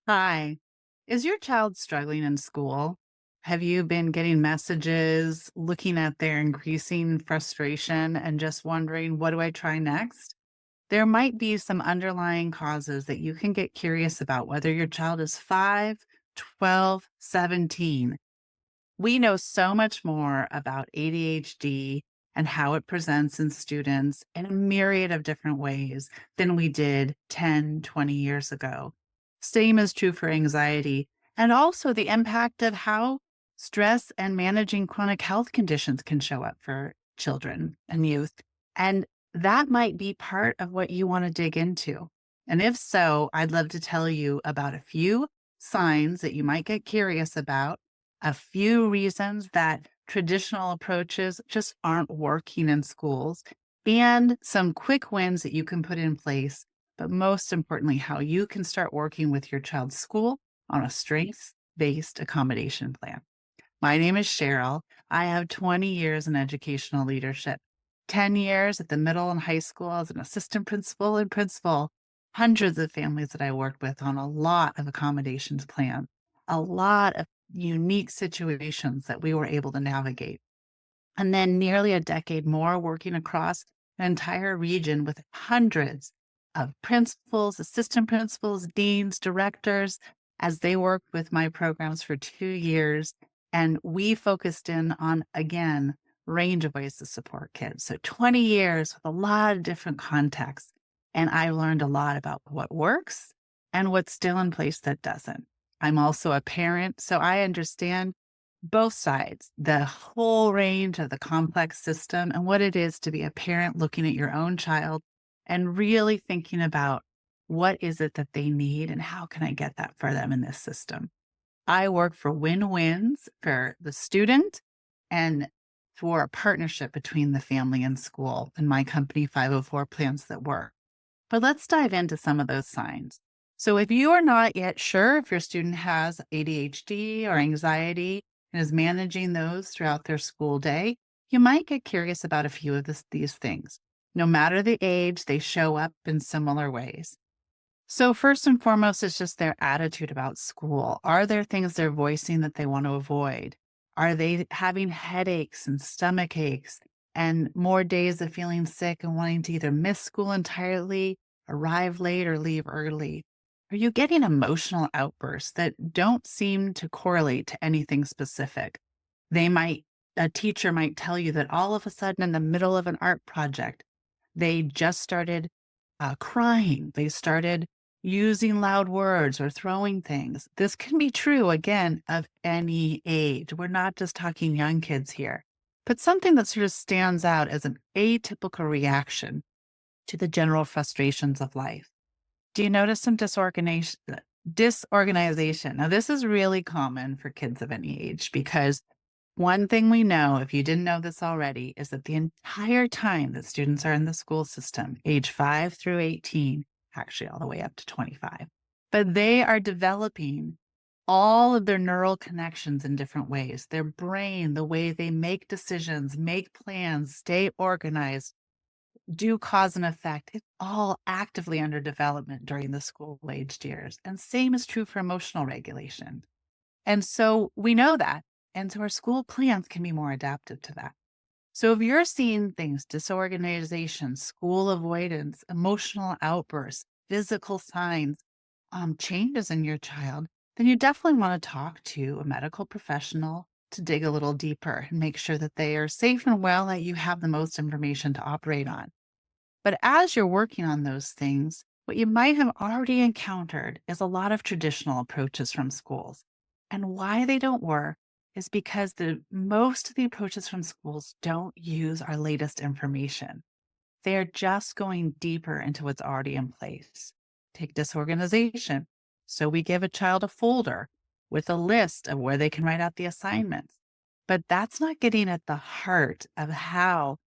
Hi. Is your child struggling in school? Have you been getting messages, looking at their increasing frustration, and just wondering, what do I try next? There might be some underlying causes that you can get curious about, whether your child is 5, 12, 17. We know so much more about ADHD and how it presents in students in a myriad of different ways than we did 10, 20 years ago. Same is true for anxiety and also the impact of how stress and managing chronic health conditions can show up for children and youth. And that might be part of what you want to dig into. And if so, I'd love to tell you about a few signs that you might get curious about, a few reasons that traditional approaches just aren't working in schools, and some quick wins that you can put in place. But most importantly, how you can start working with your child's school on a strengths based accommodation plan. My name is Cheryl. I have 20 years in educational leadership, 10 years at the middle and high school as an assistant principal and principal, hundreds of families that I worked with on a lot of accommodations plans, a lot of unique situations that we were able to navigate. And then nearly a decade more working across an entire region with hundreds of principals, assistant principals, deans, directors, as they worked with my programs for 2 years. And we focused in on, again, range of ways to support kids. So 20 years with a lot of different contexts. And I learned a lot about what works and what's still in place that doesn't. I'm also a parent, so I understand both sides, the whole range of the complex system and what it is to be a parent looking at your own child and really thinking about what is it that they need and how can I get that for them in this system. I work for win-wins for the student and for a partnership between the family and school. And my company, 504 Plans That Work. But let's dive into some of those signs. So, if you are not yet sure if your student has ADHD or anxiety and is managing those throughout their school day, you might get curious about a few of these things. No matter the age, they show up in similar ways. So, first and foremost, is just their attitude about school. Are there things they're voicing that they want to avoid? Are they having headaches and stomach aches and more days of feeling sick and wanting to either miss school entirely, arrive late, or leave early? Are you getting emotional outbursts that don't seem to correlate to anything specific? They might, a teacher might tell you that all of a sudden in the middle of an art project, they just started crying. They started using loud words or throwing things. This can be true, again, of any age. We're not just talking young kids here, but something that sort of stands out as an atypical reaction to the general frustrations of life. Do you notice some disorganization? Disorganization. Now, this is really common for kids of any age because one thing we know, if you didn't know this already, is that the entire time that students are in the school system, age 5 through 18, actually all the way up to 25, but they are developing all of their neural connections in different ways. Their brain, the way they make decisions, make plans, stay organized, do cause and effect, it's all actively under development during the school aged years. And same is true for emotional regulation. And so we know that. And so our school plans can be more adaptive to that. So if you're seeing things, disorganization, school avoidance, emotional outbursts, physical signs, changes in your child, then you definitely want to talk to a medical professional to dig a little deeper and make sure that they are safe and well, that you have the most information to operate on. But as you're working on those things, what you might have already encountered is a lot of traditional approaches from schools. And why they don't work is because the most of the approaches from schools don't use our latest information. They're just going deeper into what's already in place. Take disorganization. So we give a child a folder with a list of where they can write out the assignments. But that's not getting at the heart of how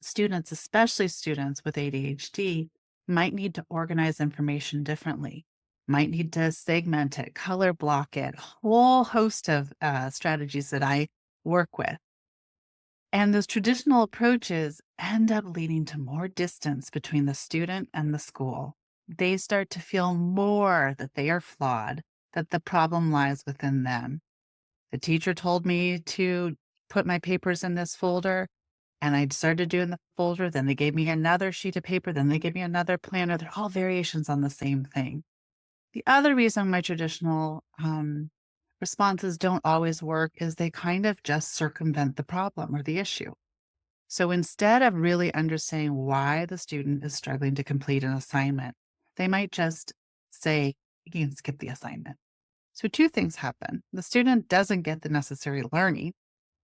students, especially students with ADHD, might need to organize information differently, might need to segment it, color block it, whole host of strategies that I work with. And those traditional approaches end up leading to more distance between the student and the school. they start to feel more that they are flawed, that the problem lies within them. The teacher told me to put my papers in this folder, and I started doing the folder. Then they gave me another sheet of paper. Then they gave me another planner. They're all variations on the same thing. The other reason my traditional responses don't always work is they kind of just circumvent the problem or the issue. So instead of really understanding why the student is struggling to complete an assignment, they might just say, you can skip the assignment. So two things happen. The student doesn't get the necessary learning,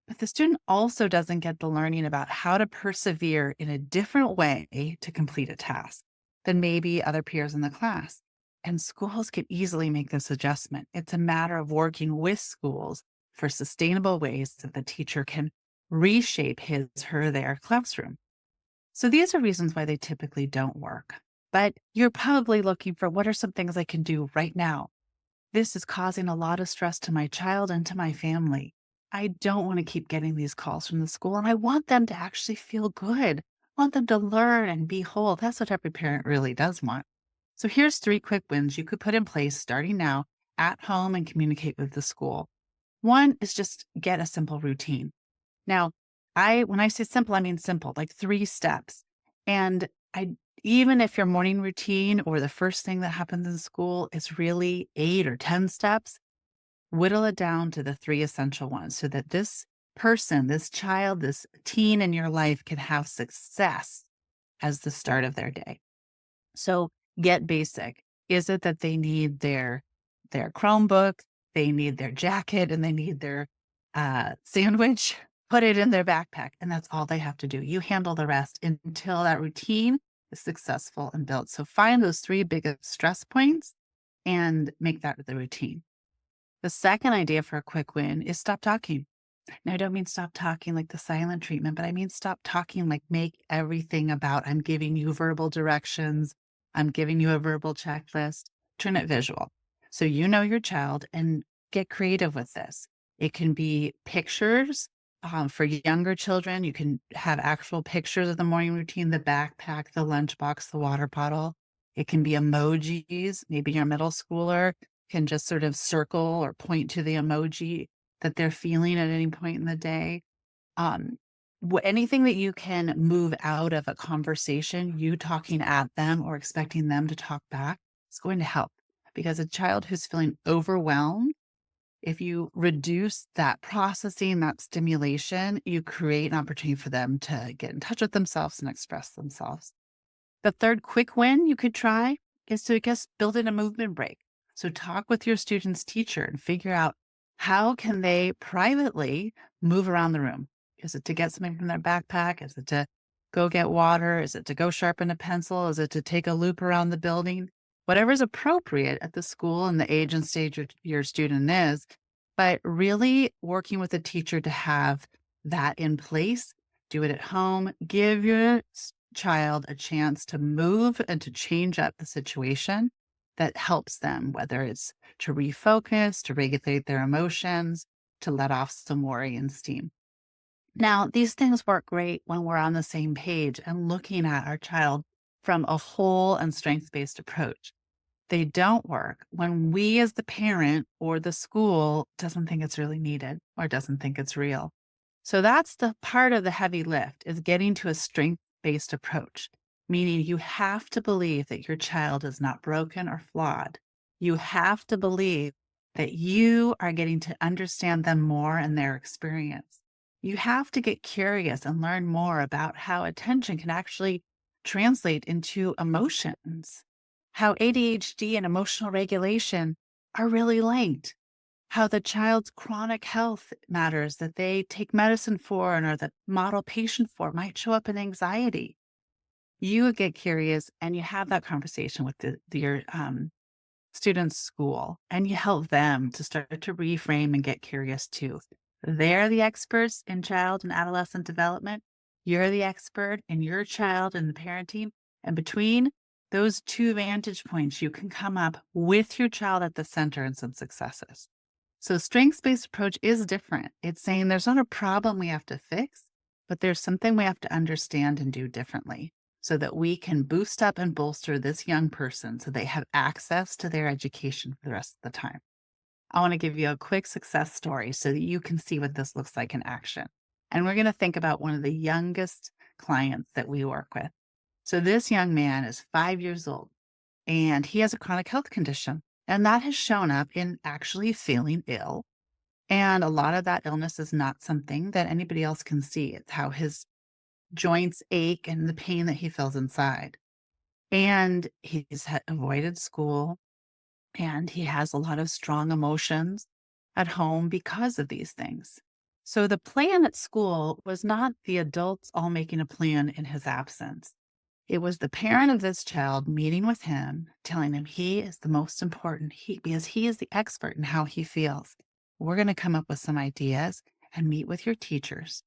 but the student also doesn't get the learning about how to persevere in a different way to complete a task than maybe other peers in the class. And schools can easily make this adjustment. It's a matter of working with schools for sustainable ways that the teacher can reshape his, her, their classroom. So these are reasons why they typically don't work. But you're probably looking for what are some things I can do right now? This is causing a lot of stress to my child and to my family. I don't want to keep getting these calls from the school, and I want them to actually feel good. I want them to learn and be whole. That's what every parent really does want. So here's 3 quick wins you could put in place starting now at home and communicate with the school. One is just get a simple routine. Now, when I say simple, I mean simple, like 3 steps. And I even if your morning routine or the first thing that happens in school is really 8 or 10 steps, whittle it down to the 3 essential ones so that this person, this child, this teen in your life can have success as the start of their day. So get basic. Is it that they need their Chromebook, they need their jacket, and they need their sandwich? Put it in their backpack, and that's all they have to do. You handle the rest until that routine is successful and built. So find those 3 biggest stress points and make that the routine. The second idea for a quick win is stop talking. Now, I don't mean stop talking like the silent treatment, but I mean stop talking like make everything about I'm giving you verbal directions, I'm giving you a verbal checklist. Turn it visual. So you know your child and get creative with this. It can be pictures. For younger children, you can have actual pictures of the morning routine, the backpack, the lunchbox, the water bottle. It can be emojis. Maybe your middle schooler can just sort of circle or point to the emoji that they're feeling at any point in the day. Um, Anything that you can move out of a conversation, you talking at them or expecting them to talk back, is going to help because a child who's feeling overwhelmed, if you reduce that processing, that stimulation, you create an opportunity for them to get in touch with themselves and express themselves. The third quick win you could try is to just build in a movement break. So talk with your student's teacher and figure out how can they privately move around the room. Is it to get something from their backpack? Is it to go get water? Is it to go sharpen a pencil? Is it to take a loop around the building? Whatever is appropriate at the school and the age and stage your student is, but really working with the teacher to have that in place. Do it at home. Give your child a chance to move and to change up the situation that helps them, whether it's to refocus, to regulate their emotions, to let off some worry and steam. Now, these things work great when we're on the same page and looking at our child from a whole and strengths based approach. They don't work when we, as the parent or the school, doesn't think it's really needed or doesn't think it's real. So that's the part of the heavy lift is getting to a strength-based approach, meaning you have to believe that your child is not broken or flawed. You have to believe that you are getting to understand them more and their experience. You have to get curious and learn more about how attention can actually translate into emotions, how ADHD and emotional regulation are really linked, how the child's chronic health matters that they take medicine for and are the model patient for might show up in anxiety. You get curious and you have that conversation with your student's school and you help them to start to reframe and get curious too. They're the experts in child and adolescent development. You're the expert in your child and the parenting. And between those 2 vantage points, you can come up with your child at the center and some successes. So strengths-based approach is different. It's saying there's not a problem we have to fix, but there's something we have to understand and do differently. so that we can boost up and bolster this young person so they have access to their education for the rest of the time. I want to give you a quick success story so that you can see what this looks like in action. And we're going to think about one of the youngest clients that we work with. So, this young man is 5 years old and he has a chronic health condition. And that has shown up in actually feeling ill. And a lot of that illness is not something that anybody else can see. It's how his joints ache and the pain that he feels inside. And he's avoided school and he has a lot of strong emotions at home because of these things. So the plan at school was not the adults all making a plan in his absence. It was the parent of this child meeting with him, telling him he is the most important because he is the expert in how he feels. We're going to come up with some ideas and meet with your teachers.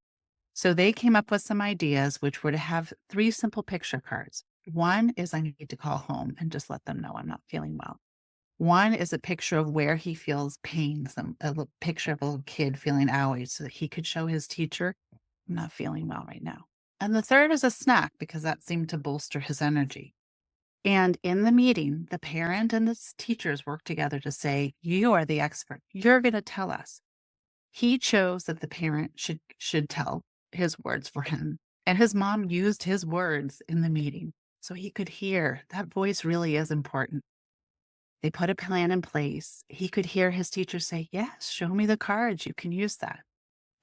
So they came up with some ideas, which were to have three simple picture cards. One is I need to call home and just let them know I'm not feeling well. One is a picture of where he feels pain, picture of a little kid feeling owie so that he could show his teacher, I'm not feeling well right now. And the third is a snack because that seemed to bolster his energy. And in the meeting, the parent and the teachers worked together to say, you are the expert. You're going to tell us. He chose that the parent should tell his words for him. And his mom used his words in the meeting so he could hear that voice really is important. They put a plan in place. He could hear his teacher say, yes, show me the cards. You can use that.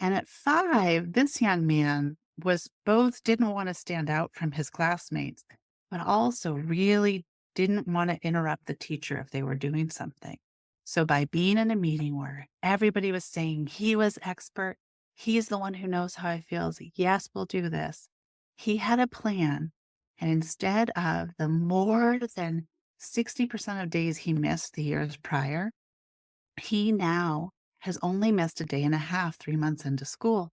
And at 5, this young man was both didn't want to stand out from his classmates, but also really didn't want to interrupt the teacher if they were doing something. So by being in a meeting where everybody was saying he was expert, he's the one who knows how he feels. Yes, we'll do this. He had a plan. And instead of the more than 60% of days he missed the years prior, he now has only missed a day and a half, 3 months into school.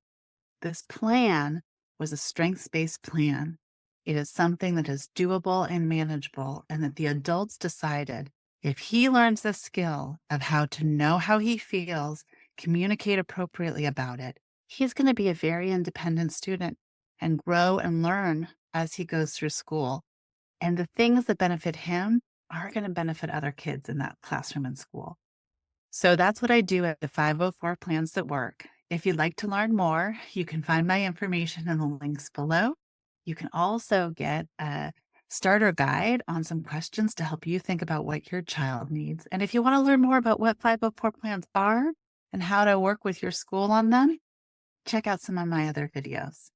This plan was a strengths-based plan. It is something that is doable and manageable, and that the adults decided if he learns the skill of how to know how he feels, communicate appropriately about it, he's going to be a very independent student and grow and learn as he goes through school. And the things that benefit him are going to benefit other kids in that classroom and school. So that's what I do at the 504 Plans That Work. If you'd like to learn more, you can find my information in the links below. You can also get a starter guide on some questions to help you think about what your child needs. And if you want to learn more about what 504 plans are and how to work with your school on them, check out some of my other videos.